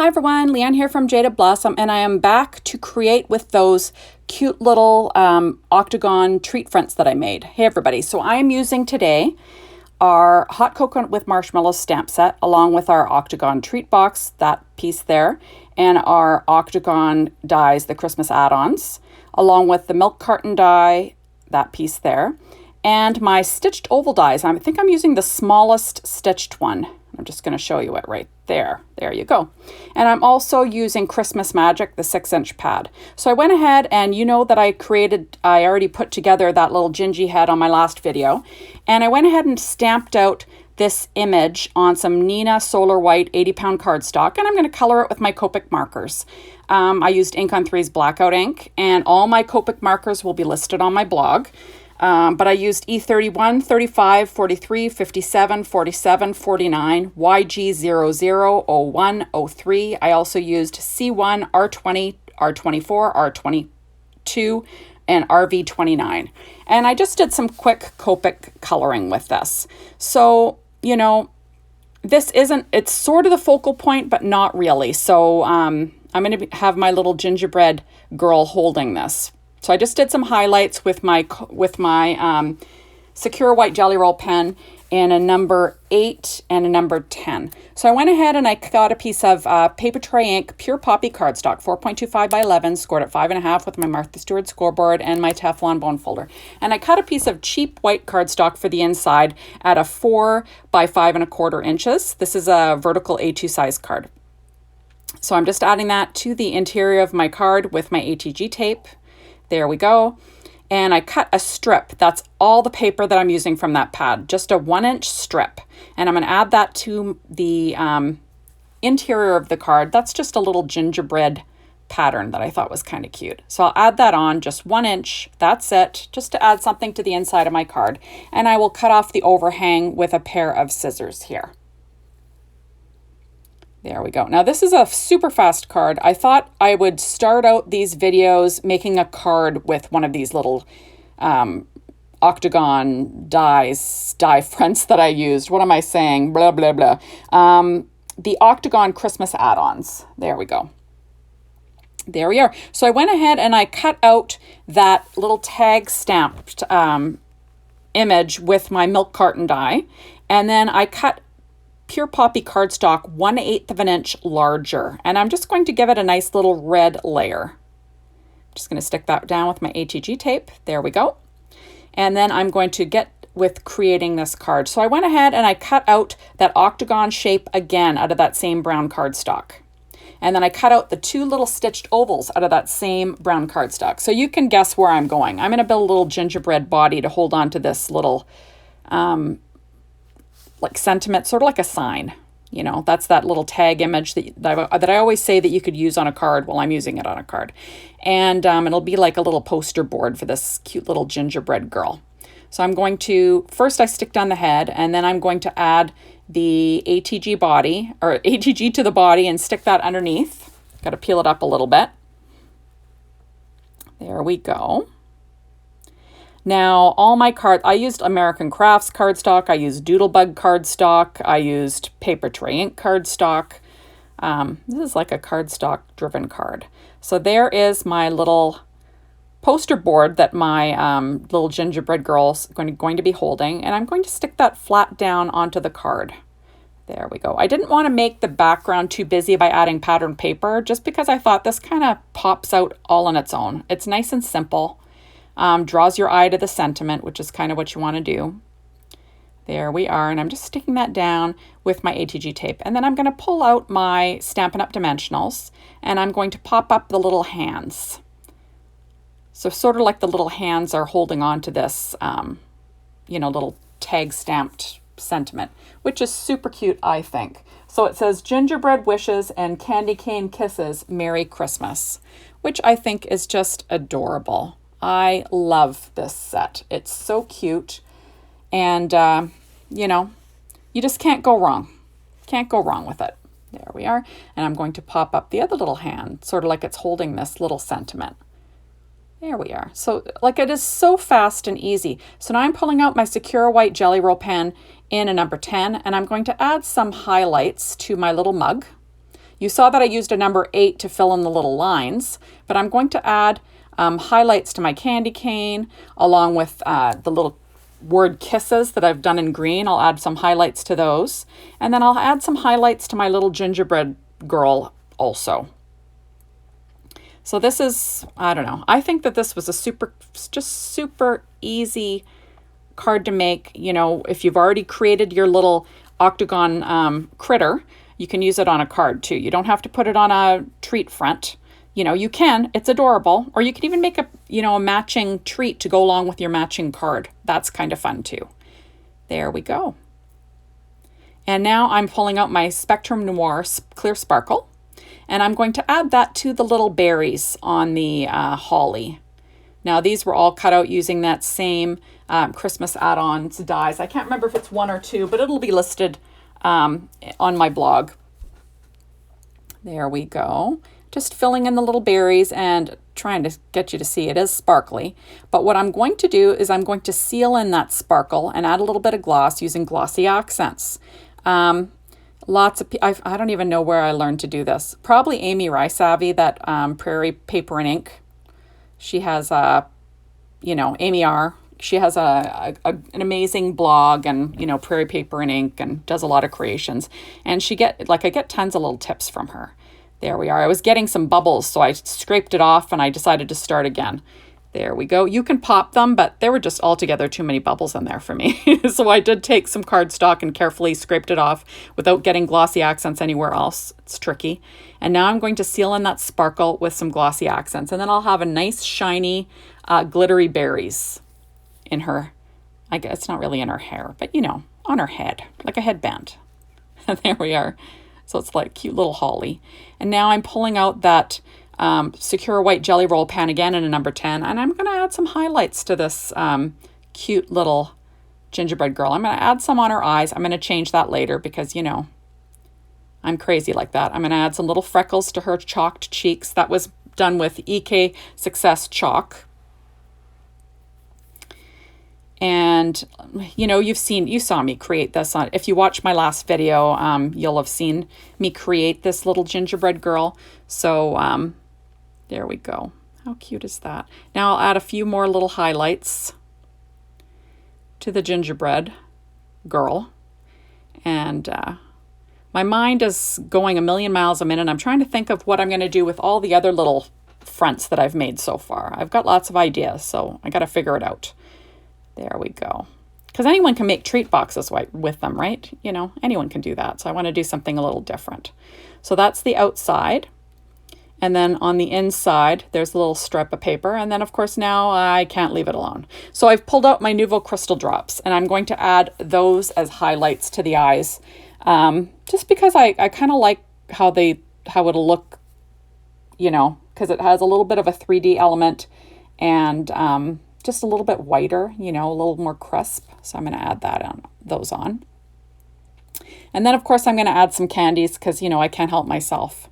Hi everyone, Leanne here from Jaded Blossom, and I am back to create with those cute little octagon treat fronts that I made. Hey everybody, so I am using today our Hot Cocoa with Marshmallows stamp set along with our Octagon Treat Box, that piece there, and our Octagon dies, the Christmas add-ons, along with the milk carton die, that piece there, and my stitched oval dies. I think I'm using the smallest stitched one. I'm just going to show you it right there. There you go. And I'm also using Christmas Magic, the 6-inch pad. So I went ahead and you know that I already put together that little Gingy head on my last video. And I went ahead and stamped out this image on some Nina Solar White 80-pound cardstock. And I'm going to color it with my Copic markers. I used Ink on 3's Blackout ink. And all my Copic markers will be listed on my blog. But I used E31, 35, 43, 57, 47, 49, YG00, 01, 03. I also used C1, R20, R24, R22, and RV29. And I just did some quick Copic coloring with this. So, you know, it's sort of the focal point, but not really. So I'm going to have my little gingerbread girl holding this. So I just did some highlights with my Secure White Jelly Roll pen in a number 8 and a number 10. So I went ahead and I got a piece of Paper Tray Ink Pure Poppy cardstock, 4.25 by 11, scored at 5.5 with my Martha Stewart scoreboard and my Teflon bone folder. And I cut a piece of cheap white cardstock for the inside at a 4 by 5.25 inches. This is a vertical A2 size card. So I'm just adding that to the interior of my card with my ATG tape. There we go. And I cut a strip. That's all the paper that I'm using from that pad, just a 1-inch strip. And I'm going to add that to the interior of the card. That's just a little gingerbread pattern that I thought was kind of cute. So I'll add that on, just 1 inch. That's it, just to add something to the inside of my card. And I will cut off the overhang with a pair of scissors here. There we go. Now this is a super fast card. I thought I would start out these videos making a card with one of these little octagon die fronts that I used. What am I saying? Blah, blah, blah. The Octagon Christmas add-ons. There we go. There we are. So I went ahead and I cut out that little tag stamped image with my milk carton die. And then I cut Pure Poppy cardstock 1/8 of an inch larger, and I'm just going to give it a nice little red layer. Just going to stick that down with my ATG tape. There we go. And then I'm going to get with creating this card. So I went ahead and I cut out that octagon shape again out of that same brown cardstock. And then I cut out the 2 little stitched ovals out of that same brown cardstock. So you can guess where I'm going. I'm going to build a little gingerbread body to hold on to this little like sentiment, sort of like a sign. You know, that's that little tag image that I always say that you could use on a card. Well, I'm using it on a card. And it'll be like a little poster board for this cute little gingerbread girl. So I'm going to, first I stick down the head, and then I'm going to add the ATG body, or ATG to the body, and stick that underneath. Got to peel it up a little bit. There we go. Now, all my cards, I used American Crafts cardstock, I used Doodlebug cardstock, I used Paper Tray Ink cardstock. This is like a cardstock-driven card. So there is my little poster board that my little gingerbread girl's going to be holding, and I'm going to stick that flat down onto the card. There we go. I didn't want to make the background too busy by adding patterned paper, just because I thought this kind of pops out all on its own. It's nice and simple. Draws your eye to the sentiment, which is kind of what you want to do. There we are, and I'm just sticking that down with my ATG tape. And then I'm going to pull out my Stampin' Up! Dimensionals, and I'm going to pop up the little hands. So sort of like the little hands are holding on to this, you know, little tag stamped sentiment, which is super cute, I think. So it says, "Gingerbread wishes and candy cane kisses, Merry Christmas," which I think is just adorable. I love this set. It's so cute. And, you know, you just can't go wrong. Can't go wrong with it. There we are. And I'm going to pop up the other little hand, sort of like it's holding this little sentiment. There we are. So, like, it is so fast and easy. So now I'm pulling out my Secure White Jelly Roll pen in a number 10, and I'm going to add some highlights to my little mug. You saw that I used a number 8 to fill in the little lines, but I'm going to add highlights to my candy cane along with the little word kisses that I've done in green. I'll add some highlights to those. And then I'll add some highlights to my little gingerbread girl also. So this is, I don't know, I think that this was a super easy card to make. You know, if you've already created your little octagon critter, you can use it on a card too. You don't have to put it on a treat front. You know, you can, it's adorable, or you can even make a, you know, a matching treat to go along with your matching card. That's kind of fun too. There we go. And now I'm pulling out my Spectrum Noir Clear Sparkle, and I'm going to add that to the little berries on the holly. Now these were all cut out using that same Christmas add-ons dies. I can't remember if it's 1 or 2, but it'll be listed on my blog. There we go. Just filling in the little berries and trying to get you to see it is sparkly. But what I'm going to do is I'm going to seal in that sparkle and add a little bit of gloss using glossy accents. I don't even know where I learned to do this. Probably Amy Rysavy, that Prairie Paper and Ink. She has Amy R. She has an amazing blog and, you know, Prairie Paper and Ink, and does a lot of creations. And I get tons of little tips from her. There we are. I was getting some bubbles, so I scraped it off and I decided to start again. There we go. You can pop them, but there were just altogether too many bubbles in there for me. So I did take some cardstock and carefully scraped it off without getting glossy accents anywhere else. It's tricky. And now I'm going to seal in that sparkle with some glossy accents. And then I'll have a nice shiny glittery berries in her. I guess it's not really in her hair, but you know, on her head, like a headband. There we are. So it's like cute little holly. And now I'm pulling out that Secure White Jelly Roll pen again in a number 10. And I'm going to add some highlights to this cute little gingerbread girl. I'm going to add some on her eyes. I'm going to change that later because, you know, I'm crazy like that. I'm going to add some little freckles to her chalked cheeks. That was done with EK Success chalk. And, you know, you saw me create this on, if you watch my last video, you'll have seen me create this little gingerbread girl. So, there we go. How cute is that? Now I'll add a few more little highlights to the gingerbread girl. And, my mind is going a million miles a minute. I'm trying to think of what I'm going to do with all the other little fronts that I've made so far. I've got lots of ideas, so I got to figure it out. There we go. Because anyone can make treat boxes with them, right? You know, anyone can do that. So I want to do something a little different. So that's the outside. And then on the inside, there's a little strip of paper. And then, of course, now I can't leave it alone. So I've pulled out my Nuvo Crystal Drops, and I'm going to add those as highlights to the eyes. Just because I kind of like how it'll look, you know, because it has a little bit of a 3D element and just a little bit whiter, you know, a little more crisp. So I'm going to add those on. And then, of course, I'm going to add some candies because, you know, I can't help myself.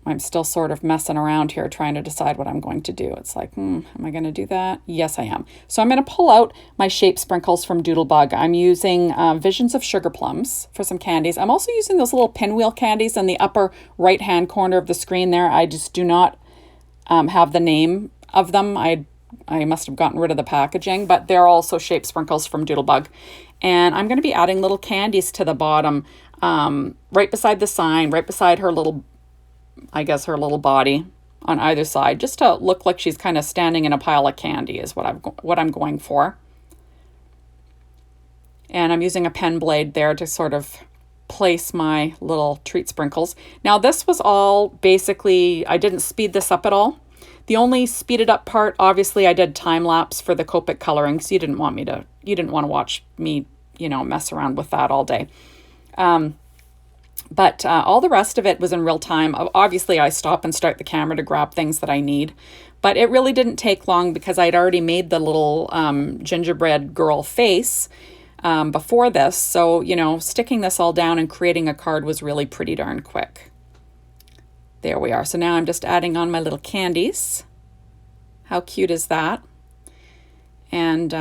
I'm still sort of messing around here trying to decide what I'm going to do. It's like, am I going to do that? Yes, I am. So I'm going to pull out my shape sprinkles from Doodlebug. I'm using Visions of Sugar Plums for some candies. I'm also using those little pinwheel candies in the upper right-hand corner of the screen there. I just do not have the name of them. I must have gotten rid of the packaging, but they're also shape sprinkles from Doodlebug. And I'm going to be adding little candies to the bottom, right beside the sign, right beside her little, I guess, her little body on either side, just to look like she's kind of standing in a pile of candy is what I'm going for. And I'm using a pen blade there to sort of place my little treat sprinkles. Now this was all basically, I didn't speed this up at all. The only speeded up part, obviously, I did time lapse for the Copic coloring, so you didn't want to watch me, you know, mess around with that all day. But all the rest of it was in real time. Obviously, I stop and start the camera to grab things that I need, but it really didn't take long because I'd already made the little gingerbread girl face before this. So, you know, sticking this all down and creating a card was really pretty darn quick. There we are. So now I'm just adding on my little candies. How cute is that? And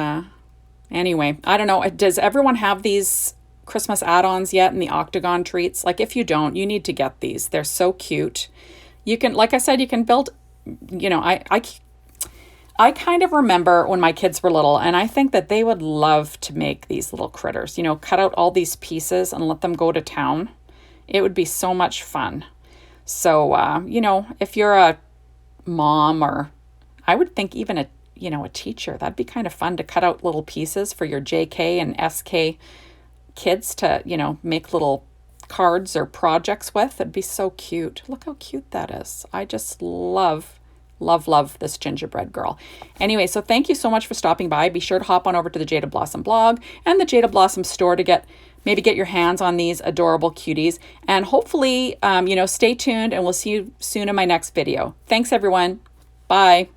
anyway, I don't know. Does everyone have these Christmas add-ons yet in the Octagon treats, like if you don't, you need to get these. They're so cute. You can, like I said, you can build, you know, I kind of remember when my kids were little, and I think that they would love to make these little critters, you know, cut out all these pieces and let them go to town. It would be so much fun. So, you know, if you're a mom, or I would think even a, you know, a teacher, that'd be kind of fun to cut out little pieces for your JK and SK kids to, you know, make little cards or projects with. It'd be so cute. Look how cute that is. I just love, love, love this gingerbread girl. Anyway, so thank you so much for stopping by. Be sure to hop on over to the Jaded Blossom blog and the Jaded Blossom store to maybe get your hands on these adorable cuties. And hopefully, you know, stay tuned, and we'll see you soon in my next video. Thanks, everyone. Bye.